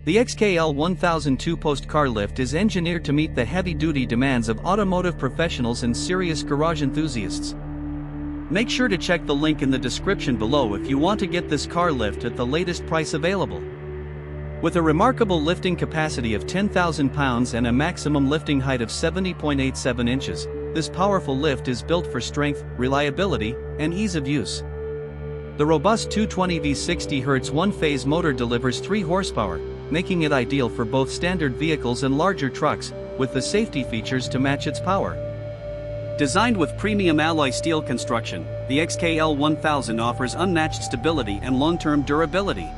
The XK L1000 two-post car lift is engineered to meet the heavy-duty demands of automotive professionals and serious garage enthusiasts. Make sure to check the link in the description below if you want to get this car lift at the latest price available. With a remarkable lifting capacity of 10,000 pounds and a maximum lifting height of 70.87 inches, this powerful lift is built for strength, reliability, and ease of use. The robust 220V 60 Hz one-phase motor delivers 3 horsepower, making it ideal for both standard vehicles and larger trucks, with the safety features to match its power. Designed with premium alloy steel construction, the XK L1000 offers unmatched stability and long-term durability.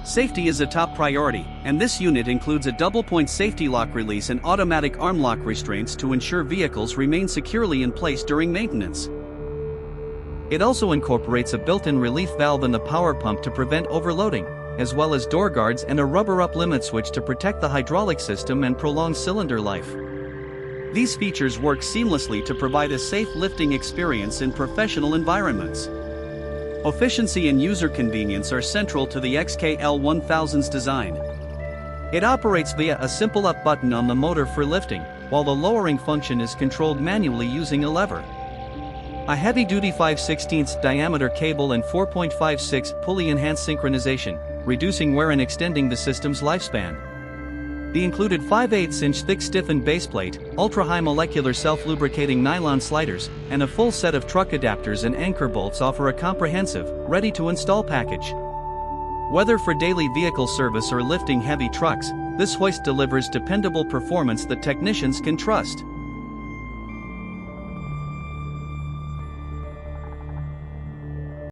Safety is a top priority, and this unit includes a double-point safety lock release and automatic arm lock restraints to ensure vehicles remain securely in place during maintenance. It also incorporates a built-in relief valve and the power pump to prevent overloading, as well as door guards and a rubber-up limit switch to protect the hydraulic system and prolong cylinder life. These features work seamlessly to provide a safe lifting experience in professional environments. Efficiency and user convenience are central to the XK L1000's design. It operates via a simple up button on the motor for lifting, while the lowering function is controlled manually using a lever. A heavy-duty 5/16 diameter cable and 4.56 pulley-enhanced synchronization, reducing wear and extending the system's lifespan. The included 5/8-inch thick stiffened baseplate, ultra-high molecular self-lubricating nylon sliders, and a full set of truck adapters and anchor bolts offer a comprehensive, ready-to-install package. Whether for daily vehicle service or lifting heavy trucks, this hoist delivers dependable performance that technicians can trust.